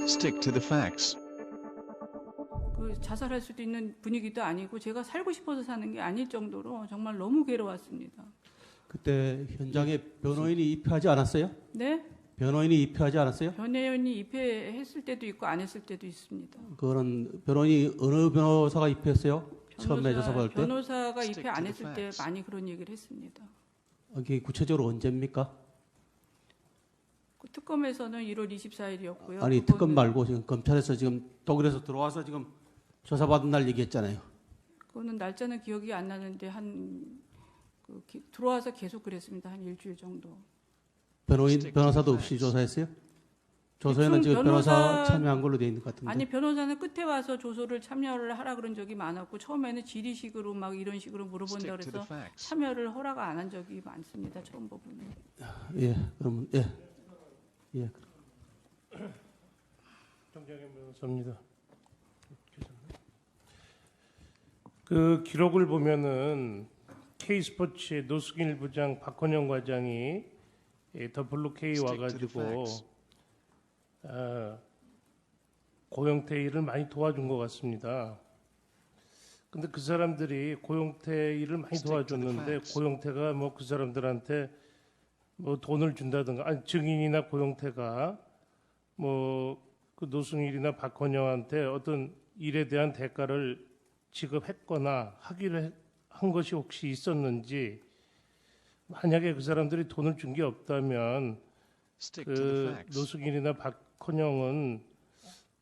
Stick to the facts. 그 자살할 수도 있는 분위기도 아니고 제가 살고 싶어서 사는 게 아닐 정도로 정말 너무 괴로웠습니다. 그때 현장에 변호인이 입회하지 않았어요? 네? 변호인이 입회하지 않았어요? 변호인이 입회했을 때도 있고 안 했을 때도 있습니다. 그거는 변호인이 어느 변호사가 입회했어요? 처음에 조사받을 때? 변호사가 Stick 입회 to 안 the 했을 때 facts. 많이 그런 얘기를 했습니다. 이게 구체적으로 언제입니까? 그 특검에서는 1월 24일이었고요. 아니 특검 말고 지금 검찰에서 지금 독일에서 들어와서 지금 조사받은 날 얘기했잖아요. 그거는 날짜는 기억이 안 나는데 들어와서 계속 그랬습니다. 한 일주일 정도. 변호사도 없이 조사했어요? 조서에는 지금 변호사 참여한 걸로 돼 있는 것 같은데. 아니 변호사는 끝에 와서 조소를 참여를 하라 그런 적이 많았고 처음에는 지리식으로 막 이런 식으로 물어본다 Stick to the 그래서 facts. 참여를 허락 안 한 적이 많습니다. 처음 부분은. 예, 그러면 예. 정장현 변호사입니다. 그 기록을 보면은 K스포츠의 노승일 부장, 박헌영 과장이 더블로 K Stick to the 와가지고 facts. 고영태 일을 많이 도와준 것 같습니다. 근데 그 사람들이 고영태 일을 많이 Stick to the 도와줬는데 facts. 고영태가 뭐 그 사람들한테 뭐 돈을 준다든가, 아니 증인이나 고영태가 뭐 그 노승일이나 박헌영한테 어떤 일에 대한 대가를 지급했거나 하기로 한 것이 혹시 있었는지, 만약에 그 사람들이 돈을 준 게 없다면 Stick to the 그 facts. 노승일이나 박헌영은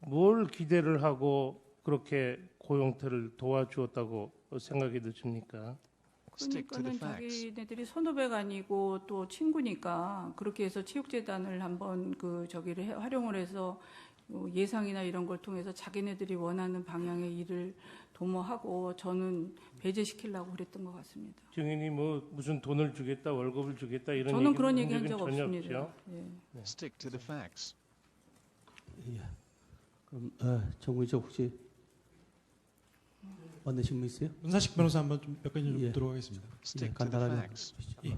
뭘 기대를 하고 그렇게 고영태를 도와주었다고 생각이 드십니까? Stick to the 그러니까는 facts. 자기네들이 선후배가 아니고 또 친구니까 그렇게 해서 체육재단을 한번 활용을 해서 예상이나 이런 걸 통해서 자기네들이 원하는 방향의 일을 도모하고 저는 배제시키려고 그랬던 것 같습니다. 증인이 뭐 무슨 돈을 주겠다, 월급을 주겠다 이런 저는 얘기는 그런 얘기 한 적은 적 전혀 없습니다. 없죠. 예. Stick to the facts. 그럼 정의적 혹시 만드신 분 있어요? 문사식 변호사 한번 좀 몇 가지 좀 예. 묻도록 하겠습니다. Stick to the 간단하게 facts. 예.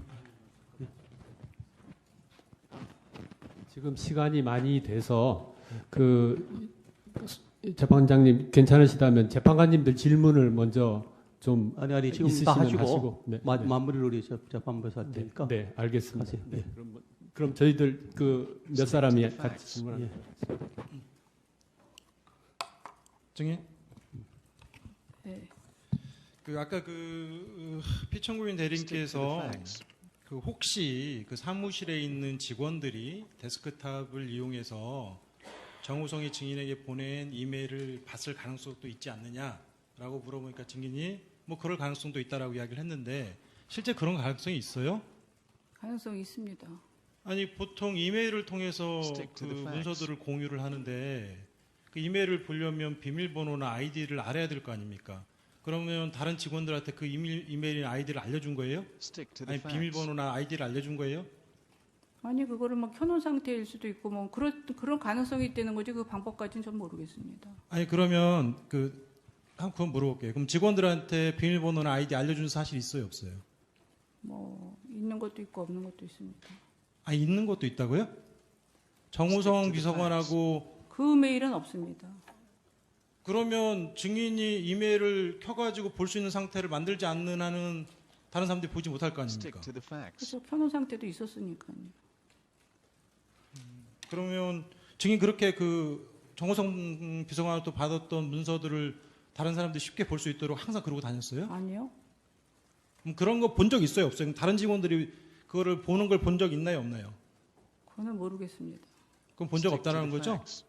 지금 시간이 많이 돼서 그 재판장님 괜찮으시다면 재판관님들 질문을 먼저 좀 아니 지금 있으시면 다 하시고 하시고. 네, 네. 마무리를 우리 재판부에서 할 네, 테니까. 네, 알겠습니다. 하세요. 네. 그럼 저희들 그 몇 사람이 같이 facts. 질문하는 정혜. 네. 그 아까 그 피청구인 Stick to the 대리님께서 facts. 그 혹시 그 사무실에 있는 직원들이 데스크탑을 이용해서 정우성이 증인에게 보낸 이메일을 봤을 가능성도 있지 않느냐라고 물어보니까 증인이 뭐 그럴 가능성도 있다라고 이야기를 했는데 실제 그런 가능성이 있어요? 가능성이 있습니다. 아니 보통 이메일을 통해서 Stick 그 to the facts. 문서들을 공유를 하는데 그 이메일을 보려면 비밀번호나 아이디를 알아야 될 거 아닙니까? 그러면 다른 직원들한테 그 이메일이나 아이디를 알려준 거예요? Stick to the 아니 facts. 비밀번호나 아이디를 알려준 거예요? 아니 그거를 막 켜놓은 상태일 수도 있고 뭐 그런 가능성이 있다는 거지 그 방법까지는 전 모르겠습니다. 아니 그러면 그건 물어볼게요. 그럼 직원들한테 비밀번호나 아이디 알려준 사실 있어요, 없어요? 뭐 있는 것도 있고 없는 것도 있습니다. 아 있는 것도 있다고요? 정우성 비서관하고 그 메일은 없습니다. 그러면 증인이 이메일을 켜가지고 볼 수 있는 상태를 만들지 않는 한은 다른 사람들이 보지 못할 거 아닙니까? Stick to the facts. 그래서 켜놓은 상태도 있었으니까요. 그러면 증인 그렇게 그 정호성 비서관으로부터 받았던 문서들을 다른 사람들이 쉽게 볼 수 있도록 항상 그러고 다녔어요? 아니요. 그럼 그런 거 본 적 있어요, 없어요? 그럼 다른 직원들이 그거를 보는 걸 본 적 있나요, 없나요? 그거는 모르겠습니다. 그럼 본 적 Stick to 없다라는 the 거죠? facts.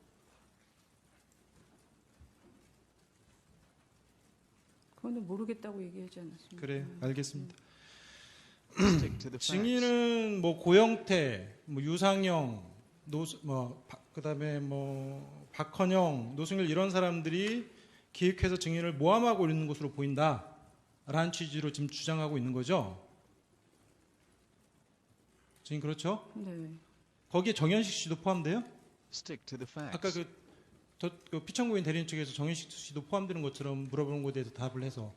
그거는 모르겠다고 얘기하지 않았습니다. 그래, 알겠습니다. Stick to the facts. 증인은 뭐 고영태, 뭐 유상영, 그다음에 뭐 박헌영, 노승일 이런 사람들이 기획해서 증인을 모함하고 있는 것으로 보인다라는 취지로 지금 주장하고 있는 거죠. 증인 그렇죠? 네. 거기에 정현식 씨도 포함돼요? Stick to the facts. 아까 그 피청구인 대리인 측에서 정현식 씨도 포함되는 것처럼 물어보는 것에 대해서 답을 해서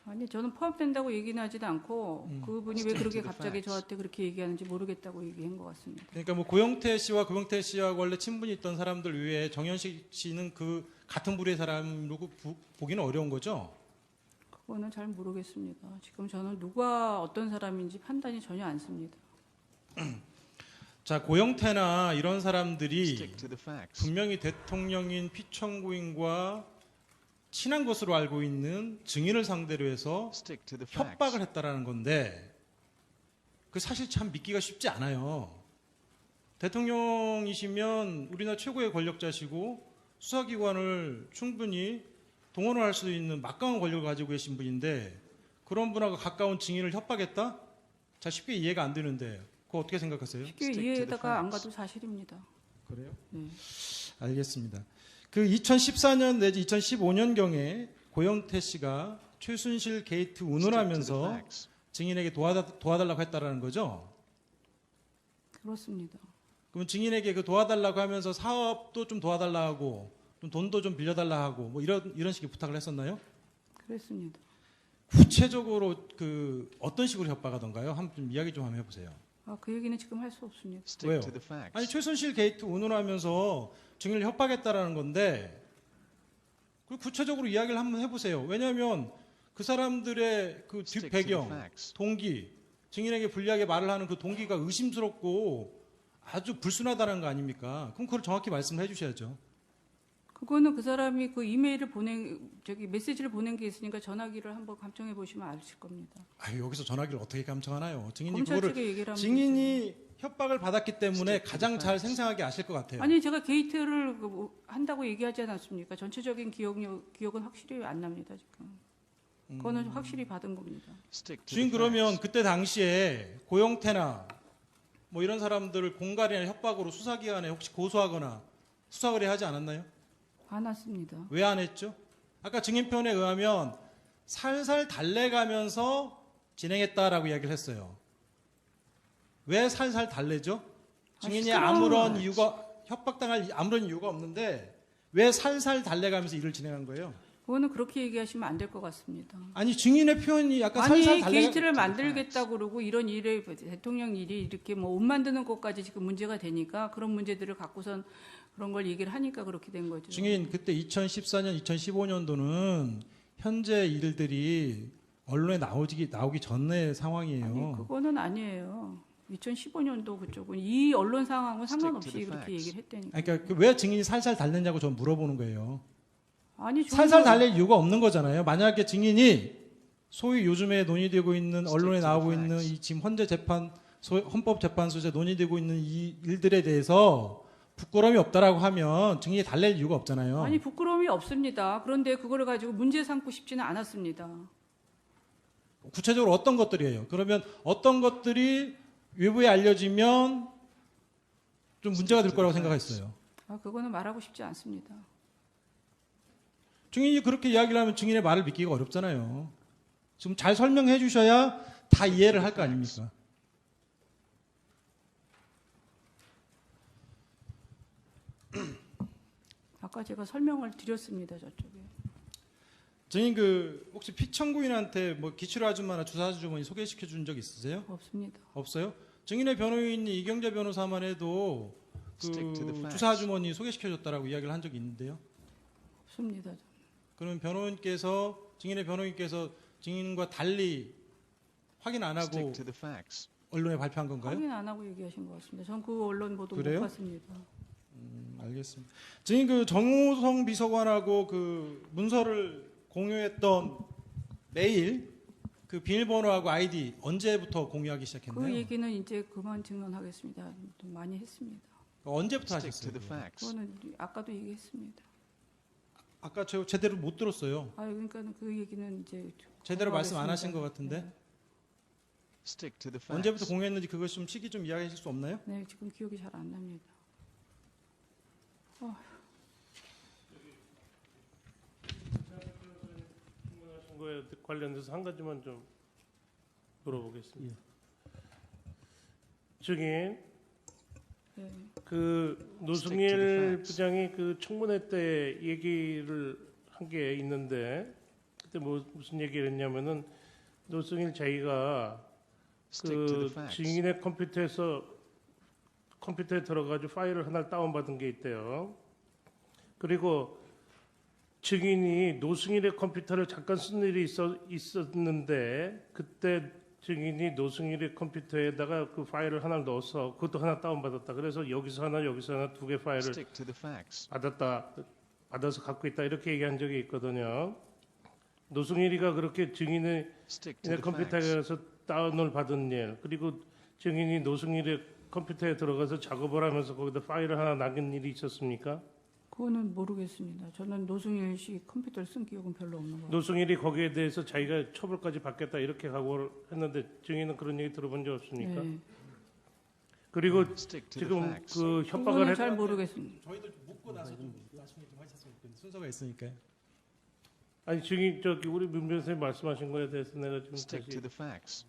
아니 저는 포함된다고 얘기는 하지도 않고 그분이 왜 Stick 그렇게 to the 갑자기 facts. 저한테 그렇게 얘기하는지 모르겠다고 얘기한 것 같습니다. 그러니까 뭐 고영태 씨와 고영태 씨하고 원래 친분이 있던 사람들 외에 정현식 씨는 그 같은 부류의 사람으로 보기는 어려운 거죠? 그거는 잘 모르겠습니다. 지금 저는 누가 어떤 사람인지 판단이 전혀 안 씁니다. 자, 고영태나 이런 사람들이 Stick to the facts. 분명히 대통령인 피청구인과 친한 것으로 알고 있는 증인을 상대로 해서 Stick to the facts. 협박을 했다라는 건데 그 사실 참 믿기가 쉽지 않아요. 대통령이시면 우리나라 최고의 권력자시고 수사기관을 충분히 동원을 할 수 있는 막강한 권력을 가지고 계신 분인데 그런 분하고 가까운 증인을 협박했다? 자, 쉽게 이해가 안 되는데 그거 어떻게 생각하세요? 쉽게 Stick to the 이해에다가 안 facts. 가도 사실입니다. 그래요? 네. 알겠습니다. 그 2014년 내지 2015년경에 고영태 씨가 최순실 게이트 Stick to the 운운하면서 facts. 증인에게 도와달라고 했다라는 거죠? 그렇습니다. 그러면 증인에게 그 도와달라고 하면서 사업도 좀 도와달라 하고 좀 돈도 좀 빌려달라 하고 뭐 이런 식의 부탁을 했었나요? 그랬습니다. 구체적으로 그 어떤 식으로 협박하던가요? 한번 이야기 좀 한번 해보세요. 그 얘기는 지금 할 수 없습니다. Stick 왜요? to the facts. 아니 최순실 게이트 운운하면서 증인을 협박했다라는 건데 그 구체적으로 이야기를 한번 해보세요. 왜냐하면 그 사람들의 그 Stick to the 뒷배경, facts. 동기, 증인에게 불리하게 말을 하는 그 동기가 의심스럽고 아주 불순하다는 거 아닙니까? 그럼 그걸 정확히 말씀해 주셔야죠. 그거는 그 사람이 그 이메일을 메시지를 보낸 게 있으니까 전화기를 한번 감청해 보시면 아실 겁니다. 여기서 전화기를 어떻게 감청하나요? 증인이 검찰 그거를 측에 얘기를 하면 증인이 협박을 받았기 때문에 Stick to 가장 the 잘 facts. 생생하게 아실 것 같아요. 아니 제가 게이트를 한다고 얘기하지 않았습니까? 전체적인 기억은 확실히 안 납니다 지금. 그거는 확실히 받은 겁니다. Stick to 주인 the 그러면 facts. 그때 당시에 고영태나 뭐 이런 사람들을 공갈이나 협박으로 수사기관에 혹시 고소하거나 수사 의뢰하지 않았나요? 안 왔습니다. 왜 안 했죠? 아까 증인편에 의하면 살살 달래가면서 진행했다라고 이야기를 했어요. 왜 살살 달래죠? 증인이 시끄러워. 아무런 이유가 협박당할 아무런 이유가 없는데 왜 살살 달래가면서 일을 진행한 거예요? 그거는 그렇게 얘기하시면 안 될 것 같습니다. 아니 증인의 표현이 약간 아니 살살 달래가 게이트를 만들겠다 그러고 이런 일에 대통령 일이 이렇게 뭐 옷 만드는 것까지 지금 문제가 되니까 그런 문제들을 갖고선 그런 걸 얘기를 하니까 그렇게 된 거죠. 증인 그때 2014년, 2015년도는 현재 일들이 언론에 나오기 전의 상황이에요. 아니 그거는 아니에요. 2015년도 그쪽은 이 언론 상황은 Stick to 상관없이 the 그렇게 facts. 얘기를 했다니까. 아니, 그러니까 왜 증인이 살살 달랬냐고 전 물어보는 거예요. 아니 살살 달랠 이유가 없는 거잖아요. 만약에 증인이 소위 요즘에 논의되고 있는 언론에 나오고 있는 이 지금 헌재 재판 헌법재판소에서 논의되고 있는 이 일들에 대해서 부끄러움이 없다라고 하면 증인이 달랠 이유가 없잖아요. 아니 부끄러움이 없습니다. 그런데 그거를 가지고 문제 삼고 싶지는 않았습니다. 구체적으로 어떤 것들이에요? 그러면 어떤 것들이 외부에 알려지면 좀 문제가 될 거라고 생각했어요. 그거는 말하고 싶지 않습니다. 증인이 그렇게 이야기를 하면 증인의 말을 믿기가 어렵잖아요. 지금 잘 설명해 주셔야 다 이해를 할 거 아닙니까? 아까 제가 설명을 드렸습니다. 저쪽에. 증인 그 혹시 피청구인한테 뭐 기출 아줌마나 주사 아주머니 소개시켜 준 적 있으세요? 없습니다. 없어요? 증인의 변호인이 이경재 변호사만 해도 Stick to the 그 facts. 주사 아주머니 소개시켜 줬다라고 이야기를 한 적이 있는데요. 없습니다. 그러면 증인의 변호인께서 증인과 달리 확인 안 Stick 하고 to the facts. 언론에 발표한 건가요? 확인 안 하고 얘기하신 것 같습니다. 전 그 언론 보도 그래요? 못 봤습니다. 알겠습니다. 증인 그 정호성 비서관하고 그 문서를 공유했던 메일 그 비밀번호하고 아이디 언제부터 공유하기 시작했나요? 그 얘기는 이제 그만 증언하겠습니다. 좀 많이 했습니다. 언제부터 Stick to 하셨어요? the facts. 그거는 아까도 얘기했습니다. 아까 저 제대로 못 들었어요. 그러니까 그 얘기는 이제 제대로 말씀 안 하신 것 공유하겠습니다. 같은데 Stick to the facts. 언제부터 공유했는지 그것 좀 시기 좀 이야기하실 수 없나요? 네, 지금 기억이 잘 안 납니다. 질문하신 거에 관련돼서 한 가지만 좀 물어보겠습니다. 증인, 네. 그 Stick to the 노승일 facts. 부장이 그 청문회 때 얘기를 한 게 있는데 그때 무슨 얘기를 했냐면은 노승일 자기가 Stick to the 그 facts. 증인의 컴퓨터에 들어가지고 파일을 하나 다운받은 게 있대요. 그리고 증인이 노승일의 컴퓨터를 잠깐 쓴 일이 있었는데 그때 증인이 노승일의 컴퓨터에다가 그 파일을 하나 넣어서 그것도 하나 다운받았다. 그래서 여기서 하나 두 개 파일을 Stick to the facts. 받아서 갖고 있다 이렇게 얘기한 적이 있거든요. 노승일이가 그렇게 증인의 Stick to the 컴퓨터에 facts. 가서 다운을 받은 일, 그리고 증인이 노승일의 컴퓨터에 들어가서 작업을 하면서 거기다 파일을 하나 남긴 일이 있었습니까? 그거는 모르겠습니다. 저는 노승일 씨 컴퓨터를 쓴 기억은 별로 없는 것 같아요. 노승일이 거기에 대해서 자기가 처벌까지 받겠다 이렇게 각오를 했는데 증인은 그런 얘기 들어본 적 없습니까? 네. 그리고 Stick to the 지금 facts. 그 협박을 그거는 했 잘 모르겠습니다. 저희들 묻고 나서 좀 나중에 좀 하셨으면 좋겠는데 순서가 있으니까요. 아니 증인 저기 우리 문 변호사님 말씀하신 거에 대해서 내가 지금 Stick to 다시 the facts.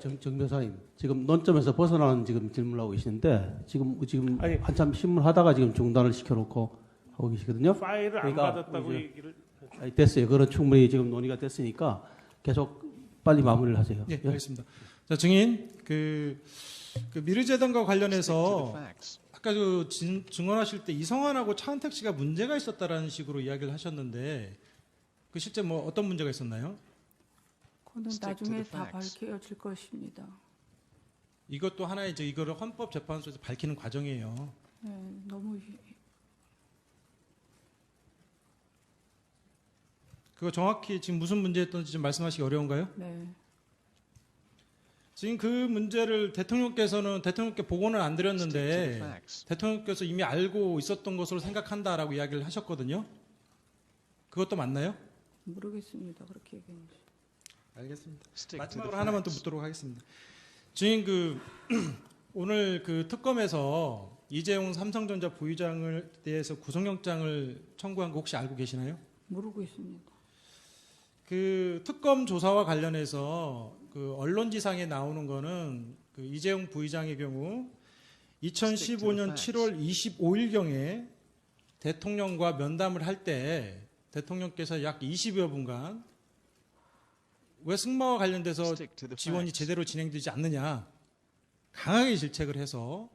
정 변호사님, 지금 논점에서 벗어나는 지금 질문을 하고 계시는데 지금 아니. 한참 신문하다가 지금 중단을 시켜놓고 하고 계시거든요. 파일을 안 그러니까 받았다고 이제- 얘기를 아니, 됐어요. 그런 충분히 지금 논의가 됐으니까 계속 빨리 마무리를 하세요. 예, 알겠습니다. 자, 증인 그 미르재단과 Stick to the 관련해서 facts. 아까 그 증언하실 때 이성환하고 차은택 씨가 문제가 있었다라는 식으로 이야기를 하셨는데 그 실제 뭐 어떤 문제가 있었나요? 그거는 Stick to 나중에 the 다 facts. 밝혀질 것입니다. 이것도 하나의 이제 이거를 헌법재판소에서 밝히는 과정이에요. 네, 너무 그거 정확히 지금 무슨 문제였던지 좀 말씀하시기 어려운가요? 네. 지금 그 문제를 대통령께 보고는 안 Stick to the 드렸는데 facts. 대통령께서 이미 알고 있었던 것으로 생각한다라고 이야기를 하셨거든요. 그것도 맞나요? 모르겠습니다. 그렇게 얘기했는지. 알겠습니다. Stick to the 마지막으로 하나만 또 facts. 묻도록 하겠습니다. 증인 오늘 그 특검에서 이재용 삼성전자 부의장을 대해서 구속영장을 청구한 거 혹시 알고 계시나요? 모르고 있습니다. 그 특검 조사와 관련해서 그 언론지상에 나오는 거는 그 이재용 부의장의 경우 2015년 7월 25일경에 대통령과 면담을 할 때 대통령께서 약 20여 분간 왜 승마와 관련돼서 Stick to the 지원이 facts. 제대로 진행되지 않느냐 강하게 질책을 해서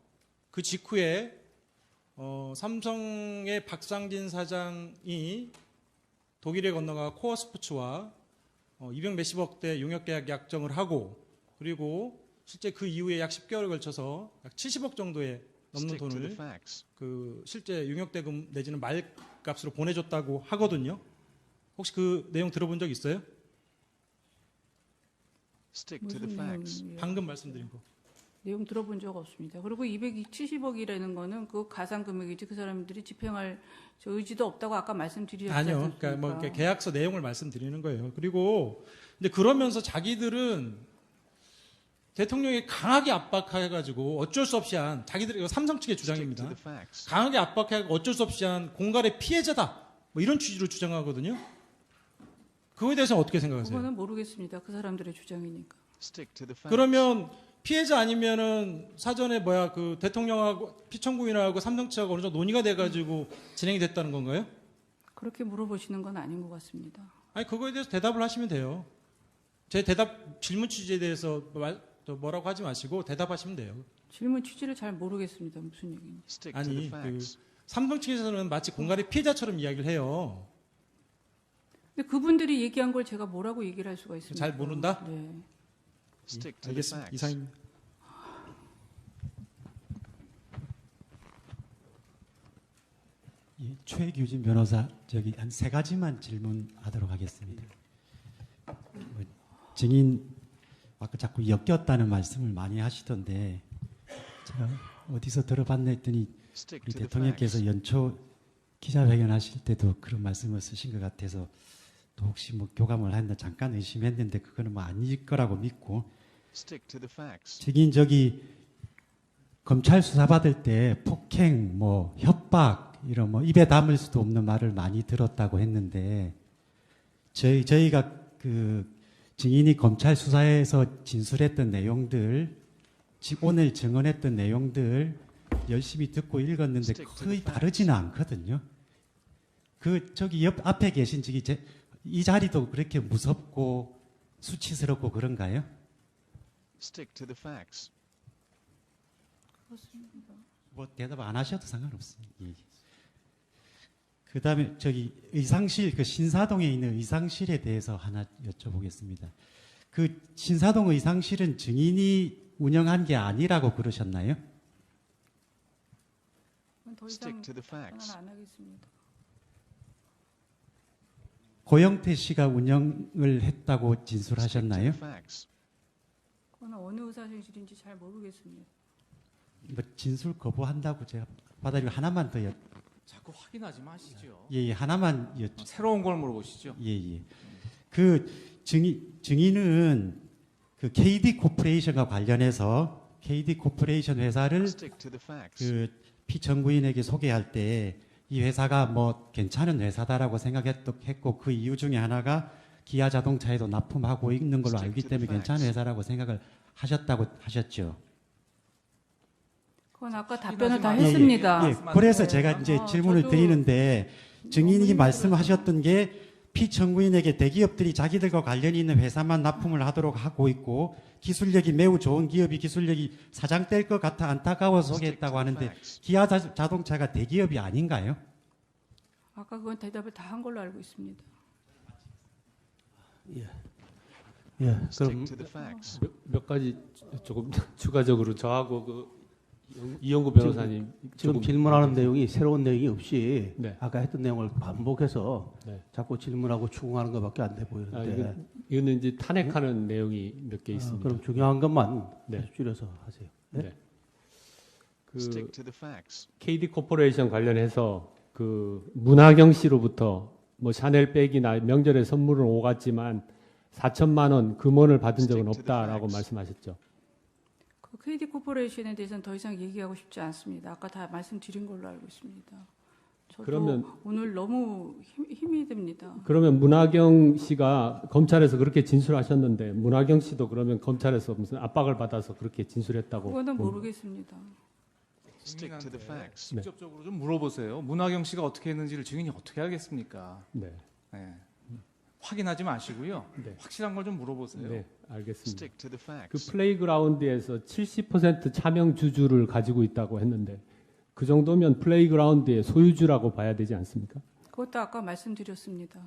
그 직후에 삼성의 박상진 사장이 독일에 건너가 코어 스포츠와 200 몇십억 대 용역계약 약정을 하고 그리고 실제 그 이후에 약 10개월에 걸쳐서 약 70억 정도의 넘는 Stick to the 돈을 facts. 그 실제 용역대금 내지는 말값으로 보내줬다고 하거든요. 혹시 그 내용 들어본 적 있어요? Stick to the 무슨 facts. 내용이에요? 방금 말씀드린 거. 내용 들어본 적 없습니다. 그리고 270억이라는 거는 그 가상 금액이지 그 사람들이 집행할 저 의지도 없다고 아까 말씀드렸지 아니요. 않습니까? 그러니까 뭐 이렇게 계약서 내용을 말씀드리는 거예요. 그리고 이제 그러면서 자기들은 대통령이 강하게 압박해가지고 어쩔 수 없이 한 자기들 이거 삼성 측의 Stick to 주장입니다. the facts. 강하게 압박해가지고 어쩔 수 없이 한 공갈의 피해자다. 뭐 이런 취지로 주장하거든요. 그거에 대해서 어떻게 생각하세요? 그거는 모르겠습니다. 그 사람들의 주장이니까. Stick to the facts. 그러면 피해자 아니면은 사전에 그 대통령하고 피청구인하고 삼성 측하고 어느 정도 논의가 돼가지고 진행이 됐다는 건가요? 그렇게 물어보시는 건 아닌 것 같습니다. 아니 그거에 대해서 대답을 하시면 돼요. 제 질문 취지에 대해서 뭐라고 하지 마시고 대답하시면 돼요. 질문 취지를 잘 모르겠습니다. 무슨 얘기인지. Stick to the 아니 그 facts. 삼성 측에서는 마치 공갈의 피해자처럼 이야기를 해요. 근데 그분들이 얘기한 걸 제가 뭐라고 얘기를 할 수가 있습니까? 잘 모른다? 네. Stick to the 알겠습니다. facts. 이상입니다. 예, 최규진 변호사 한 세 가지만 질문하도록 하겠습니다. 증인 아까 자꾸 엮였다는 말씀을 많이 하시던데 제가 어디서 들어봤나 했더니 Stick 우리 to the 대통령께서 facts. 연초 기자회견 하실 때도 그런 말씀을 쓰신 것 같아서 또 혹시 뭐 교감을 했나 잠깐 의심했는데 그거는 뭐 아닐 거라고 믿고 Stick to the facts. 증인 검찰 수사 받을 때 폭행, 뭐 협박 이런 뭐 입에 담을 수도 없는 말을 많이 들었다고 했는데 저희가 그 증인이 검찰 수사에서 진술했던 내용들, 오늘 증언했던 내용들 열심히 듣고 읽었는데 Stick to 거의 the facts. 다르지는 않거든요. 옆 앞에 계신 이 자리도 그렇게 무섭고 수치스럽고 그런가요? Stick to the facts. 그렇습니다. 뭐 대답 안 하셔도 상관없습니다. 예. 그다음에 저기 의상실 그 신사동에 있는 의상실에 대해서 하나 여쭤보겠습니다. 그 신사동 의상실은 증인이 운영한 게 아니라고 그러셨나요? 더 Stick 이상 to the facts. 답변을 안 하겠습니다. 고영태 씨가 운영을 했다고 Stick to 진술하셨나요? the facts. 그건 어느 의사생실인지 잘 모르겠습니다. 뭐 진술 거부한다고 제가 받아들이고 하나만 더 자꾸 확인하지 마시죠. 예, 하나만 새로운 걸 물어보시죠. 예. 그 증인은 그 KD 코퍼레이션과 관련해서 KD 코퍼레이션 회사를 Stick to the facts. 그 피청구인에게 소개할 때 이 회사가 뭐 괜찮은 회사다라고 생각했고 그 이유 중에 하나가 기아 자동차에도 납품하고 있는 걸로 알기 때문에 괜찮은 회사라고 생각을 하셨다고 하셨죠. 그건 아까 답변을 다 예, 예. 했습니다. 예, 그래서 제가 이제 질문을 저도 드리는데 증인이 말씀하셨던 게 피청구인에게 대기업들이 자기들과 관련이 있는 회사만 납품을 하도록 하고 있고 기술력이 매우 좋은 기업이 기술력이 사장될 것 같아 안타까워서 소개했다고 하는데 기아 자동차가 대기업이 아닌가요? 아까 그건 대답을 다 한 걸로 알고 있습니다. 예, Stick 그럼 to the facts. 몇 가지 조금 추가적으로 저하고 그 이영구 변호사님 지금 조금 질문하는 내용이 새로운 내용이 없이 네. 아까 했던 내용을 반복해서 네. 자꾸 질문하고 추궁하는 것밖에 안 돼 아, 보이는데 이거는 이제 탄핵하는 내용이 몇 개 있습니다. 그럼 중요한 것만 네. 줄여서 하세요. 네? 네. 그 Stick to the facts. KD 코퍼레이션 관련해서 그 문하경 씨로부터 뭐 샤넬 백이나 명절에 선물을 오갔지만 4천만 원 금원을 받은 적은 없다라고 말씀하셨죠. 그 KD 코퍼레이션에 대해서는 더 이상 얘기하고 싶지 않습니다. 아까 다 말씀드린 걸로 알고 있습니다. 저도 그러면- 오늘 너무 힘이 듭니다. 그러면 문하경 씨가 검찰에서 그렇게 진술하셨는데 문하경 씨도 그러면 검찰에서 무슨 압박을 받아서 그렇게 진술했다고 그거는 봅니다. 모르겠습니다. Stick to the facts. 네. 직접적으로 좀 물어보세요. 문하경 씨가 어떻게 했는지를 증인이 어떻게 알겠습니까? 네. 네. 확인하지 마시고요. 네. 확실한 걸 좀 물어보세요. 네, 알겠습니다. Stick to the 그 facts. 플레이그라운드에서 70% 차명 주주를 가지고 있다고 했는데 그 정도면 플레이그라운드의 소유주라고 봐야 되지 않습니까? 그것도 아까 말씀드렸습니다.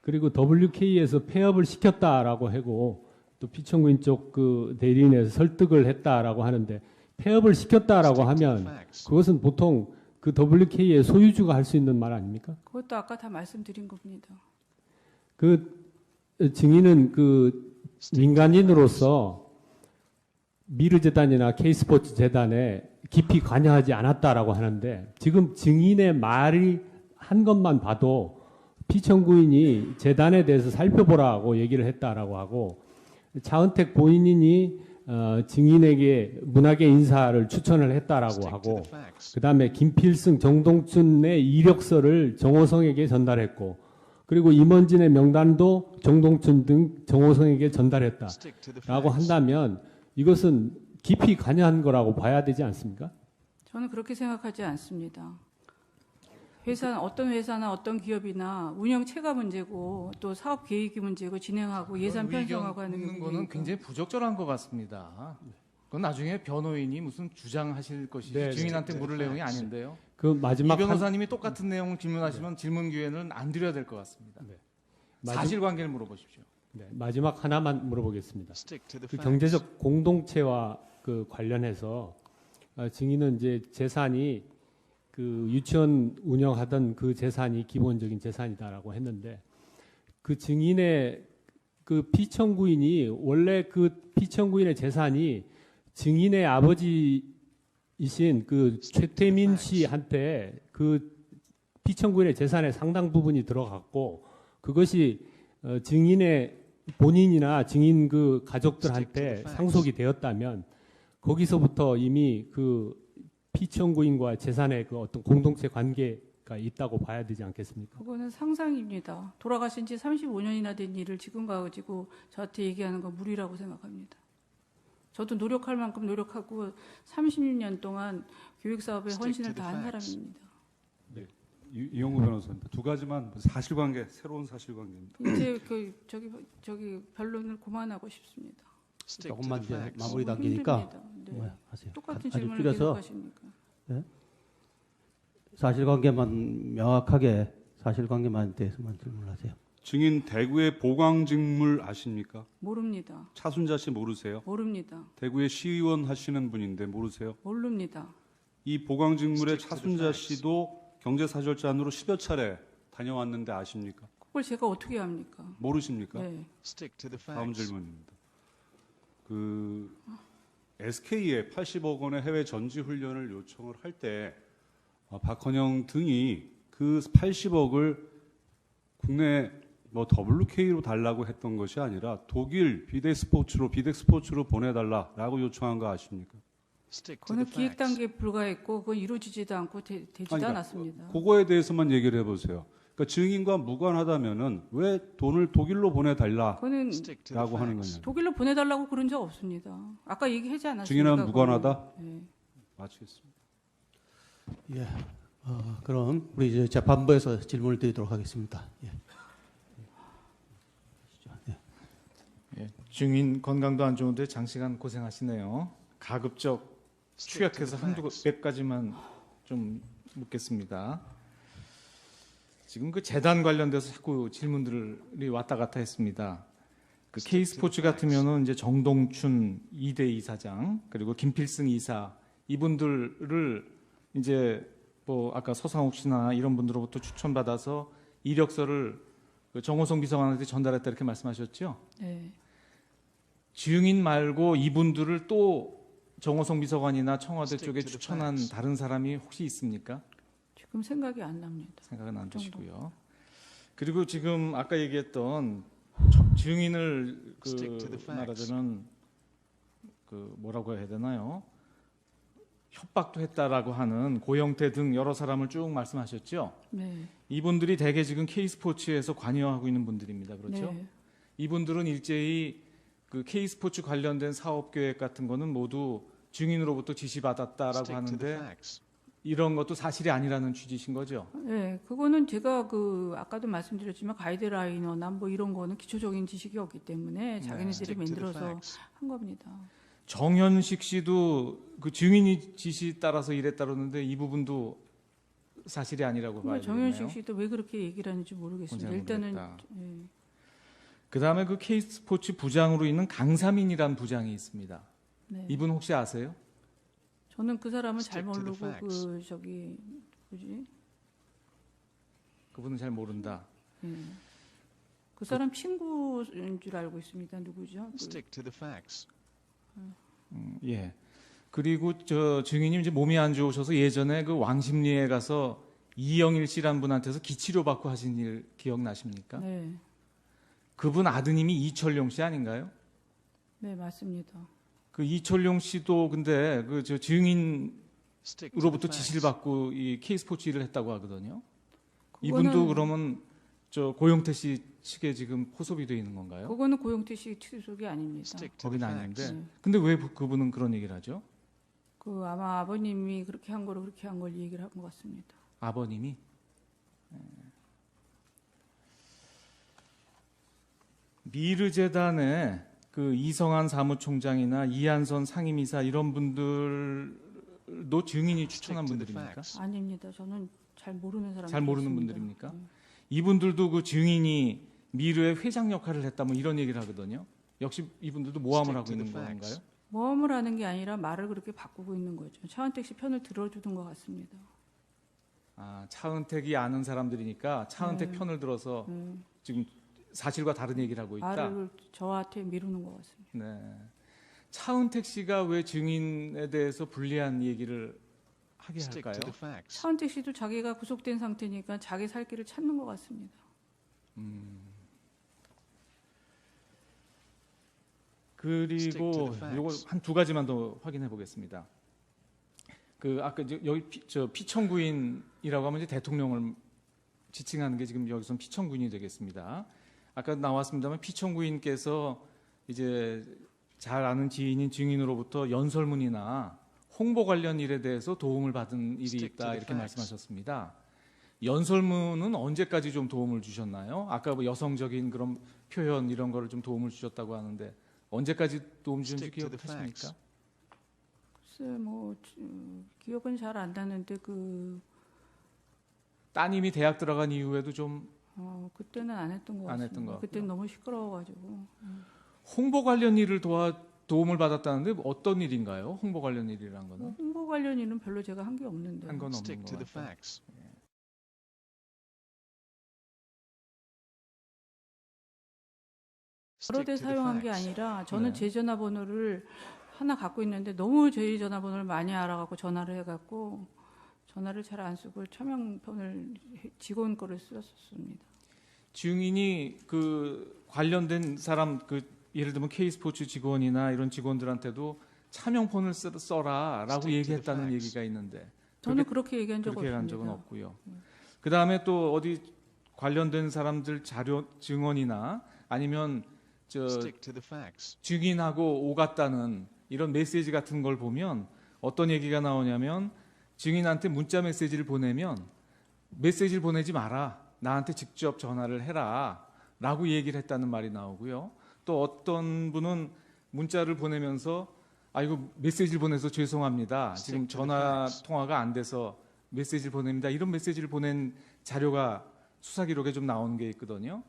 그리고 WK에서 폐업을 시켰다라고 하고 또 피청구인 쪽 그 대리인에서 설득을 했다라고 하는데 폐업을 시켰다라고 Stick to the 하면 facts. 그것은 보통 그 WK의 소유주가 할 수 있는 말 아닙니까? 그것도 아까 다 말씀드린 겁니다. 그 증인은 그 민간인으로서 미르재단이나 K스포츠 재단에 깊이 관여하지 않았다라고 하는데 지금 증인의 말이 한 것만 봐도 피청구인이 재단에 대해서 살펴보라고 얘기를 했다라고 하고 차은택 본인이 증인에게 문학의 인사를 추천을 했다라고 Stick to 하고 the facts. 그 다음에 김필승, 정동춘의 이력서를 정호성에게 전달했고 그리고 임원진의 명단도 정동춘 등 정호성에게 전달했다라고 Stick to the facts. 한다면 이것은 깊이 관여한 거라고 봐야 되지 않습니까? 저는 그렇게 생각하지 않습니다. 회사는 어떤 회사나 어떤 기업이나 운영체가 문제고 또 사업 계획이 문제고 진행하고 예산 편성하고 하는 묻는 거는 문제니까. 굉장히 부적절한 것 같습니다. 그건 나중에 변호인이 무슨 주장하실 것이지 네, 증인한테 네. 물을 내용이 아닌데요. 그 마지막 이 변호사님이 똑같은 내용을 질문하시면 질문 기회는 안 드려야 될 것 같습니다. 사실관계를 물어보십시오. 마지막 하나만 물어보겠습니다. Stick to the 그 facts. 경제적 공동체와 그 관련해서 증인은 이제 재산이 그 유치원 운영하던 그 재산이 기본적인 재산이다라고 했는데 그 증인의 그 피청구인이 원래 그 피청구인의 재산이 증인의 아버지이신 그 최태민 씨한테 그 피청구인의 재산의 상당 부분이 들어갔고 그것이 증인의 본인이나 증인 그 가족들한테 상속이 되었다면 거기서부터 이미 그 피청구인과 재산의 그 어떤 공동체 관계가 있다고 봐야 되지 않겠습니까? 그거는 상상입니다. 돌아가신 지 35년이나 된 일을 지금 가지고 저한테 얘기하는 건 무리라고 생각합니다. 저도 노력할 만큼 노력하고 30년 동안 교육사업에 Stick 헌신을 to the 다한 facts. 사람입니다. 이용구 변호사입니다. 두 가지만 사실관계, 새로운 사실관계입니다. 이제 저기 변론을 그만하고 싶습니다. Stick to 조금만 the 이제 facts. 마무리 단계니까 힘듭니다. 네. 하세요. 똑같은 아주 질문을 줄여서 계속 하십니까? 사실관계만 명확하게 사실관계만 대해서만 질문하세요. 증인 대구의 보광직물 아십니까? 모릅니다. 차순자 씨 모르세요? 모릅니다. 대구의 시의원 하시는 분인데 모르세요? 모릅니다. 이 보광직물의 Stick to the 차순자 facts. 씨도 경제사절단으로 10여 차례 다녀왔는데 아십니까? 그걸 제가 어떻게 합니까? 모르십니까? 네. Stick to the 다음 facts. 질문입니다. 그 SK에 80억 원의 해외 전지 훈련을 요청을 할 때 박헌영 등이 그 80억을 국내 뭐 WK로 달라고 했던 것이 아니라 독일 비덱스포츠로 보내달라라고 요청한 거 아십니까? Stick to 그거는 the 기획 facts. 단계에 불과했고 그건 이루어지지도 않고 되지도 아니, 그러니까 않았습니다. 그거에 대해서만 얘기를 해보세요. 그러니까 증인과 무관하다면은 왜 돈을 독일로 보내달라라고 그거는 Stick to the 하는 facts. 거냐? 독일로 보내달라고 그런 적 없습니다. 아까 얘기하지 않았습니까? 증인은 무관하다? 네. 마치겠습니다. 예. 그럼 우리 이제 재판부에서 질문을 드리도록 하겠습니다. 예. 예, 증인 건강도 안 좋은데 장시간 고생하시네요. 가급적 Stick to 축약해서 the 한두 facts. 몇 가지만 좀 묻겠습니다. 지금 그 재단 관련돼서 자꾸 질문들이 왔다 갔다 했습니다. 그 Stick to the K스포츠 facts. 같으면은 이제 정동춘 2대 이사장 그리고 김필승 이사 이분들을 이제 뭐 아까 서상욱 씨나 이런 분들로부터 추천받아서 이력서를 그 정호성 비서관한테 전달했다 이렇게 말씀하셨죠? 네. 증인 말고 이분들을 또 정호성 비서관이나 청와대 Stick 쪽에 to the 추천한 facts. 다른 사람이 혹시 있습니까? 지금 생각이 안 납니다. 생각은 안 그 정도. 드시고요. 그리고 지금 아까 얘기했던 증인을 Stick to the 그 facts. 말하자면 그 뭐라고 해야 되나요? 협박도 했다라고 하는 고영태 등 여러 사람을 쭉 말씀하셨죠. 네. 이분들이 대개 지금 K스포츠에서 관여하고 있는 분들입니다. 그렇죠? 네. 이분들은 일제히 그 K스포츠 관련된 사업 계획 같은 거는 모두 증인으로부터 지시받았다라고 Stick to the 하는데 facts. 이런 것도 사실이 아니라는 취지신 거죠? 네, 그거는 제가 그 아까도 말씀드렸지만 가이드라이너나 뭐 이런 거는 기초적인 지식이 없기 때문에 자기네들이 Stick to the 만들어서 facts. 한 겁니다. 정현식 씨도 그 증인이 지시 따라서 이랬다 그러는데 이 부분도 사실이 아니라고 봐야 그러니까 되겠네요. 정현식 씨도 왜 그렇게 얘기를 하는지 모르겠습니다. 일단은 예. 그다음에 그 K스포츠 부장으로 있는 강사민이란 부장이 있습니다. 네. 이분 혹시 아세요? 저는 그 사람은 잘 Stick to the 모르고 facts. 그 저기 뭐지? 그분은 잘 모른다. 예. 그 사람 친구인 줄 알고 있습니다. 누구죠? 그 Stick to the facts. 예. 그리고 저 증인님 이제 몸이 안 좋으셔서 예전에 그 왕십리에 가서 이영일 씨란 분한테서 기치료 받고 하신 일 기억나십니까? 네, 그분 아드님이 이철용 씨 아닌가요? 네 맞습니다. 그 이철용 씨도 근데 그 저 증인으로부터 Stick to the 지시를 facts. 받고 이 K스포츠 일을 했다고 하거든요. 그거는- 이분도 그러면 저 고영태 씨 측에 지금 포섭이 돼 있는 건가요? 그거는 고영태 씨 소속이 아닙니다. Stick to the 거긴 facts. 아닌데. 근데 왜 그분은 그런 얘기를 하죠? 그 아마 아버님이 그렇게 한 거로 그렇게 한 걸 얘기를 한 것 같습니다. 아버님이 미르재단의 그 이성한 사무총장이나 이한선 상임이사 이런 분들도 증인이 추천한 Stick to the 분들입니까? facts. 아닙니다. 저는 잘 모르는 사람. 잘 모르는 분들입니까? 이분들도 그 증인이 미르의 회장 역할을 했다 뭐 이런 얘기를 하거든요. 역시 이분들도 모함을 Stick 하고 to 있는 the facts. 건가요? 모험을 하는 게 아니라 말을 그렇게 바꾸고 있는 거죠. 차은택 씨 편을 들어주는 것 같습니다. 아, 차은택이 아는 사람들이니까 차은택 네. 편을 들어서 지금 사실과 다른 얘기를 하고 있다. 말을 저한테 미루는 것 같습니다. 네. 차은택 씨가 왜 증인에 대해서 불리한 얘기를 하게 Stick to 할까요? the facts. 차은택 씨도 자기가 구속된 상태니까 자기 살 길을 찾는 것 같습니다. Stick to 그리고 the facts. 요거 한 두 가지만 더 확인해 보겠습니다. 그 아까 여기 피청구인이라고 하면 이제 대통령을 지칭하는 게 지금 여기서는 피청구인이 되겠습니다. 아까 나왔습니다만 피청구인께서 이제 잘 아는 지인인 증인으로부터 연설문이나 홍보 관련 일에 대해서 도움을 받은 일이 Stick to 있다 the 이렇게 facts. 말씀하셨습니다. 연설문은 언제까지 좀 도움을 주셨나요? 아까 뭐 여성적인 그런 표현 이런 거를 좀 도움을 주셨다고 하는데 언제까지 도움 주는지 Stick to the 기억하십니까? facts. 글쎄 뭐 기억은 잘 안 나는데 따님이 대학 들어간 이후에도 좀 그때는 안 했던 것 안 같습니다. 했던 것 같고요. 그때는 너무 시끄러워가지고. 홍보 관련 일을 도움을 받았다는데 어떤 일인가요? 홍보 관련 일이란 거는 홍보 관련 일은 별로 제가 한 게 없는데. 한 건 없는 Stick 것 to the 같아요. facts. 여러 Stick 대 to the 사용한 게 facts. 아니라 저는 네. 제 전화번호를 하나 갖고 있는데 너무 제 전화번호를 많이 알아갖고 전화를 해갖고 전화를 잘 안 쓰고 차명폰을 직원 거를 썼습니다. 증인이 그 관련된 사람 그 예를 들면 K스포츠 직원이나 이런 직원들한테도 차명폰을 써라라고 Stick to the 얘기했다는 facts. 얘기가 있는데 저는 그렇게 얘기한 적 그렇게 없습니다. 한 적은 없고요. 그 다음에 또 어디 관련된 사람들 자료 증언이나 아니면 저 Stick to the facts. 증인하고 오갔다는 이런 메시지 같은 걸 보면 어떤 얘기가 나오냐면 증인한테 문자 메시지를 보내면 메시지를 보내지 마라. 나한테 직접 전화를 해라. 라고 얘기를 했다는 말이 나오고요. 또 어떤 분은 문자를 보내면서 이거 메시지를 보내서 죄송합니다. 지금 Stick to the 전화 facts. 통화가 안 돼서 메시지를 보냅니다. 이런 메시지를 보낸 자료가 수사 기록에 좀 나오는 게 있거든요.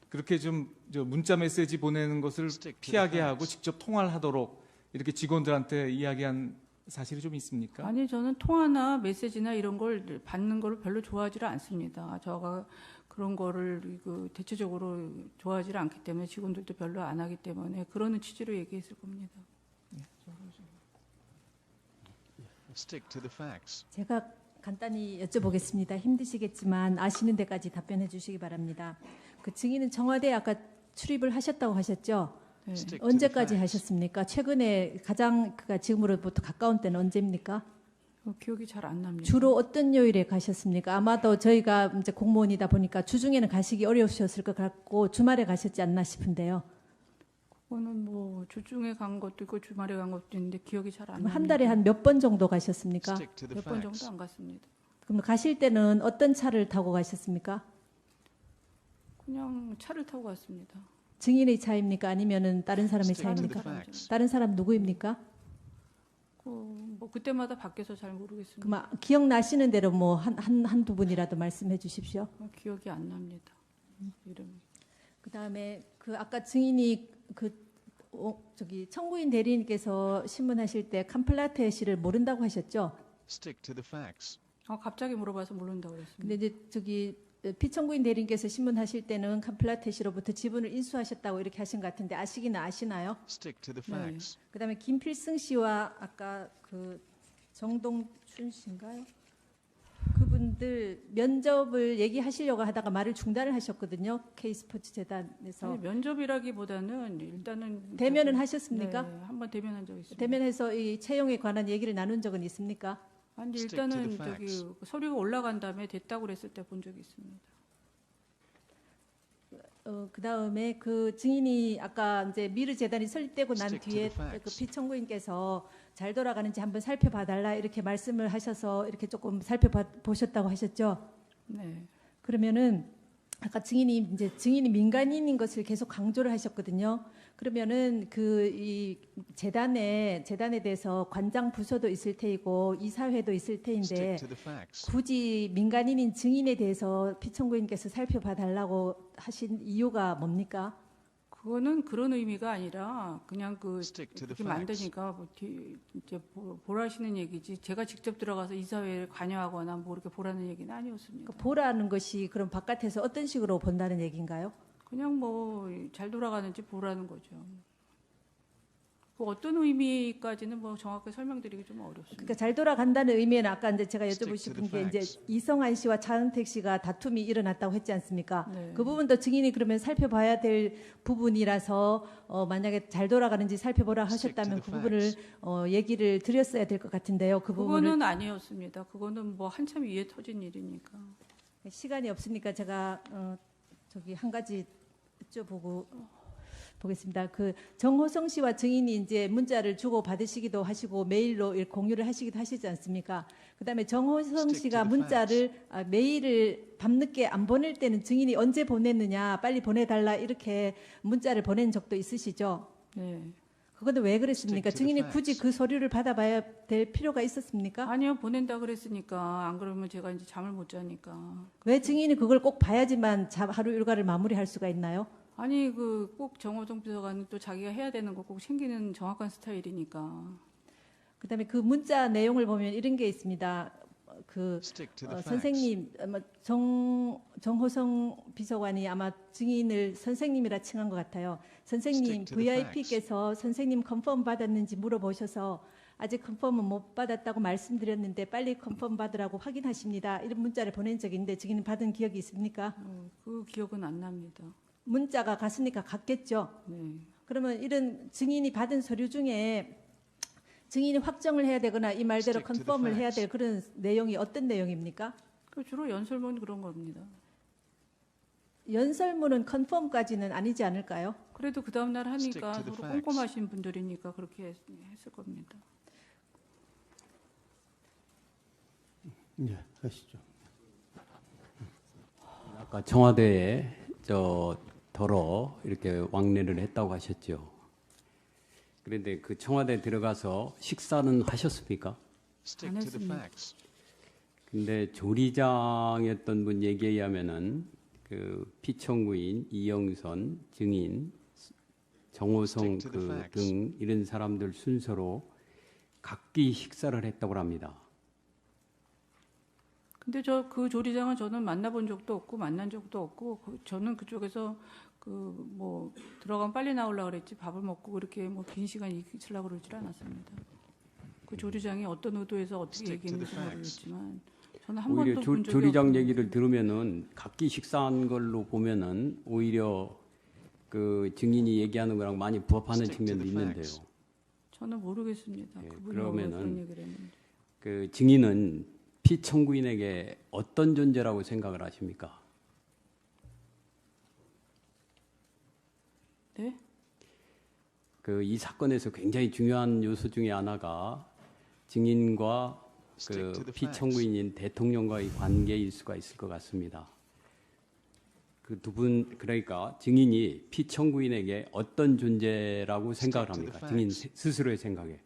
그렇게 좀 문자 메시지 보내는 것을 Stick to the 피하게 facts. 하고 직접 통화를 하도록 이렇게 직원들한테 이야기한 사실이 좀 있습니까? 아니 저는 통화나 메시지나 이런 걸 받는 걸 별로 좋아하지를 않습니다. 저가 그런 거를 대체적으로 좋아하지를 않기 때문에 직원들도 별로 안 하기 때문에 그러는 취지로 얘기했을 겁니다. Stick to the facts. 제가 간단히 여쭤보겠습니다. 힘드시겠지만 아시는 데까지 답변해 주시기 바랍니다. 그 증인은 청와대에 아까 출입을 하셨다고 하셨죠? 네. Stick to the 언제까지 facts. 하셨습니까? 최근에 가장 지금으로부터 가까운 때는 언제입니까? 기억이 잘 안 납니다. 주로 어떤 요일에 가셨습니까? 아마도 저희가 이제 공무원이다 보니까 주중에는 가시기 어려우셨을 것 같고 주말에 가셨지 않나 싶은데요. 그거는 뭐 주중에 간 것도 있고 주말에 간 것도 있는데 기억이 잘 안 그럼 납니다. 한 달에 한 몇 번 정도 가셨습니까? Stick to the 몇 번 facts. 정도 안 갔습니다. 그럼 가실 때는 어떤 차를 타고 가셨습니까? 그냥 차를 타고 갔습니다. 증인의 차입니까? 아니면은 다른 사람의 Stick to the 차입니까? facts. 다른 사람 누구입니까? 뭐 그때마다 바뀌어서 잘 모르겠습니다. 그럼 기억나시는 대로 뭐 한두 분이라도 말씀해 주십시오. 기억이 안 납니다. 이름이. 그다음에 그 아까 증인이 청구인 대리인께서 신문하실 때 캄플라테 씨를 모른다고 하셨죠? Stick to the facts. 갑자기 물어봐서 모른다고 그랬습니다. 근데 이제 피청구인 대리인께서 신문하실 때는 캄플라테 씨로부터 지분을 인수하셨다고 이렇게 하신 것 같은데 아시기는 아시나요? Stick to the 네. facts. 그다음에 김필승 씨와 아까 그 정동춘 씨인가요? 그분들 면접을 얘기하시려고 하다가 말을 중단을 하셨거든요. K스포츠 재단에서. 아니, 면접이라기보다는 일단은 대면은 하셨습니까? 네, 한번 대면한 적 있습니다. 대면해서 이 채용에 관한 얘기를 나눈 적은 있습니까? 아니 Stick to the 일단은 facts. 서류가 올라간 다음에 됐다고 그랬을 때 본 적이 있습니다. 그다음에 그 증인이 아까 이제 미르 재단이 설립되고 난 Stick to 뒤에 the facts. 그 피청구인께서 잘 돌아가는지 한번 살펴봐 달라 이렇게 말씀을 하셔서 이렇게 조금 살펴보셨다고 하셨죠. 네. 그러면은 아까 증인이 민간인인 것을 계속 강조를 하셨거든요. 그러면은 이 재단에 대해서 관장 부서도 있을 테이고 이사회도 있을 테인데 Stick to the facts. 굳이 민간인인 증인에 대해서 피청구인께서 살펴봐 달라고 하신 이유가 뭡니까? 그거는 그런 의미가 아니라 그냥 Stick to the 그렇게 facts. 만드니까 이제 보라시는 얘기지 제가 직접 들어가서 이사회에 관여하거나 뭐 이렇게 보라는 얘기는 아니었습니다. 보라는 것이 그럼 바깥에서 어떤 식으로 본다는 얘기인가요? 그냥 뭐 잘 돌아가는지 보라는 거죠. 그 어떤 의미까지는 뭐 정확하게 설명드리기 좀 어렵습니다. 그러니까 잘 돌아간다는 의미는 아까 이제 제가 Stick 여쭤보고 to 싶은 the 게 이제 facts. 이성환 씨와 차은택 씨가 다툼이 일어났다고 했지 않습니까? 네. 그 부분도 증인이 그러면 살펴봐야 될 부분이라서 만약에 잘 돌아가는지 살펴보라 Stick to 하셨다면 the 그 부분을 얘기를 드렸어야 될 것 같은데요. 그 부분을 그거는 아니었습니다. 그거는 뭐 한참 위에 터진 일이니까. 시간이 없으니까 제가 한 가지 여쭤보고 보겠습니다. 그 정호성 씨와 증인이 이제 문자를 주고 받으시기도 하시고 메일로 공유를 하시기도 하시지 않습니까? 그다음에 정호성 씨가 문자를 메일을 밤늦게 안 보낼 때는 증인이 언제 보냈느냐, 빨리 보내달라 이렇게 문자를 보낸 적도 있으시죠? 네. 그건데 왜 그랬습니까? 증인이 굳이 그 서류를 받아봐야 될 필요가 있었습니까? 아니요, 보낸다 그랬으니까. 안 그러면 제가 이제 잠을 못 자니까. 왜 증인이 그걸 꼭 봐야지만 하루 일과를 마무리할 수가 있나요? 아니 그 꼭 정호성 비서관은 또 자기가 해야 되는 거 꼭 챙기는 정확한 스타일이니까. 그다음에 그 문자 내용을 보면 이런 게 있습니다. 그 Stick to the facts. 선생님 정호성 비서관이 아마 증인을 선생님이라 칭한 것 같아요. 선생님 Stick to the VIP께서 선생님 컨펌 받았는지 물어보셔서 아직 컨펌은 못 받았다고 말씀드렸는데 빨리 컨펌 받으라고 확인하십니다. 이런 문자를 보낸 적이 있는데 증인이 받은 기억이 있습니까? 그 기억은 안 납니다. 문자가 갔으니까 갔겠죠. 네. 그러면 이런 증인이 받은 서류 중에 증인이 확정을 해야 되거나 이 말대로 Stick to the 컨펌을 해야 facts. 될 그런 내용이 어떤 내용입니까? 그 주로 연설문 그런 겁니다. 연설문은 컨펌까지는 아니지 않을까요? 그래도 그 다음 날 Stick 하니까 to the 서로 facts. 꼼꼼하신 분들이니까 그렇게 했을 겁니다. 예, 하시죠. 아까 청와대에 더러 이렇게 왕래를 했다고 하셨죠. 그런데 그 청와대 들어가서 식사는 하셨습니까? Stick 안 to the 했습니다. facts. 근데 조리장이었던 분 얘기에 의하면은 그 피청구인 이영선 증인 정호성 Stick to the facts. 등 이런 사람들 순서로 각기 식사를 했다고 합니다. 근데 그 조리장은 저는 만나본 적도 없고 만난 적도 없고 저는 그쪽에서 뭐 들어가면 빨리 나오려고 그랬지 밥을 먹고 그렇게 뭐 긴 시간 있으려고 그러질 않았습니다. 그 조리장이 어떤 의도에서 어떻게 Stick to the 얘기했는지 facts. 모르겠지만 저는 한 오히려 번도 본 적이 조리장 없고 얘기를 들으면은 각기 식사한 걸로 보면은 오히려 그 증인이 얘기하는 거랑 많이 부합하는 Stick to 측면도 the 있는데요. facts. 저는 모르겠습니다. 예, 그분이 왜 그러면은 그런 얘기를 했는지. 그 증인은 피청구인에게 어떤 존재라고 생각을 하십니까? 네? 그 이 사건에서 굉장히 중요한 요소 중에 하나가 증인과 Stick to 그 the facts. 피청구인인 대통령과의 관계일 수가 있을 것 같습니다. 그 두 분 그러니까 증인이 피청구인에게 어떤 존재라고 생각을 Stick to the 합니까? 증인 facts. 스스로의 생각에.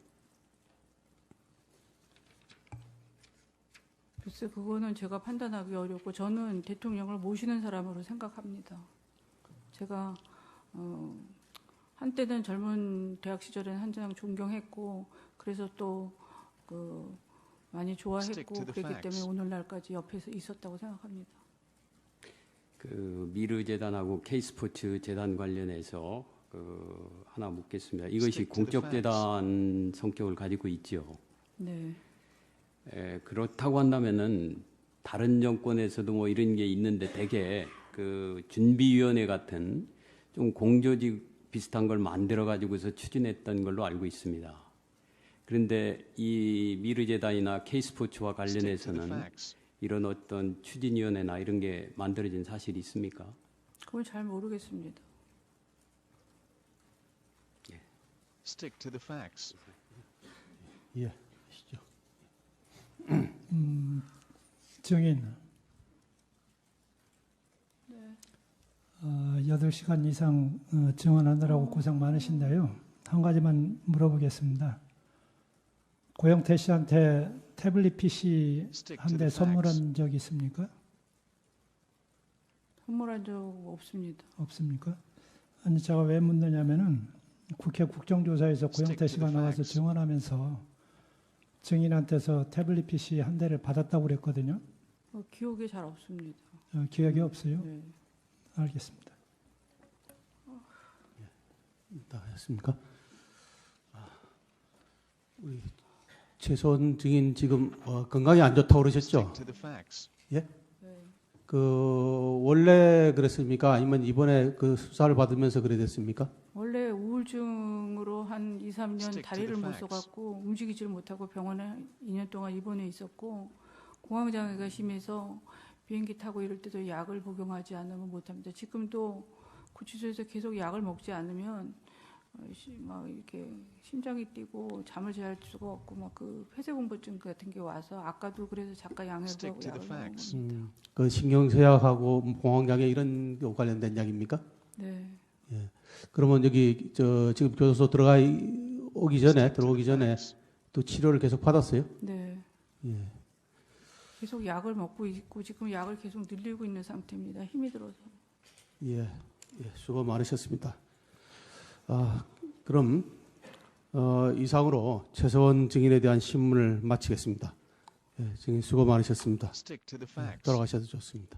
글쎄 그거는 제가 판단하기 어렵고 저는 대통령을 모시는 사람으로 생각합니다. 제가 한때는 젊은 대학 시절에는 한장 존경했고 그래서 또 많이 Stick 좋아했고 to the 그랬기 facts. 때문에 오늘날까지 옆에서 있었다고 생각합니다. 그 미르 재단하고 K스포츠 재단 관련해서 하나 묻겠습니다. 이것이 Stick to the 공적 재단 성격을 가지고 있죠. 네. 그렇다고 한다면은 다른 정권에서도 뭐 이런 게 있는데 대개 그 준비위원회 같은 좀 공조직 비슷한 걸 만들어 가지고서 추진했던 걸로 알고 있습니다. 그런데 이 미르재단이나 K스포츠와 Stick to the 관련해서는 facts. 이런 어떤 추진위원회나 이런 게 만들어진 사실이 있습니까? 그건 잘 모르겠습니다. Stick to the facts. 예, 하시죠. 증인 8시간 이상 증언하느라고 고생 많으신데요. 한 가지만 물어보겠습니다. 고영태 씨한테 태블릿 PC Stick to 한 대 the facts. 선물한 적 있습니까? 선물한 적 없습니다. 없습니까? 아니 제가 왜 묻느냐면은 국회 국정조사에서 Stick 고영태 to 씨가 the 나와서 facts. 증언하면서 증인한테서 태블릿 PC 한 대를 받았다고 그랬거든요. 기억이 잘 없습니다. 기억이 없어요? 네. 알겠습니다. 다 하셨습니까? 우리 최소원 증인 지금 건강이 안 좋다고 그러셨죠? Stick to the facts. 예? 네. 원래 그랬습니까? 아니면 이번에 그 수사를 받으면서 그래 됐습니까? 원래 우울증으로 한 2, 3년 Stick to 다리를 the 못 facts. 써갖고 움직이질 못하고 병원에 2년 동안 입원해 있었고 공황장애가 심해서 비행기 타고 이럴 때도 약을 복용하지 않으면 못합니다. 지금도 구치소에서 계속 약을 먹지 않으면 막 이렇게 심장이 뛰고 잠을 잘 수가 없고 막 그 폐쇄공포증 같은 게 와서 아까도 그래서 작가 양해하고 Stick to the 약을 먹은 facts. 겁니다. 그 신경쇠약하고 공황장애 이런 거 관련된 약입니까? 네. 그러면 여기 지금 교도소 들어오기 전에 또 치료를 계속 받았어요? 네. 예. 계속 약을 먹고 있고 지금 약을 계속 늘리고 있는 상태입니다. 힘이 들어서. 예, 수고 많으셨습니다. 그럼 이상으로 최서원 증인에 대한 신문을 마치겠습니다. 증인 수고 많으셨습니다. Stick to the facts. 돌아가셔도 좋습니다.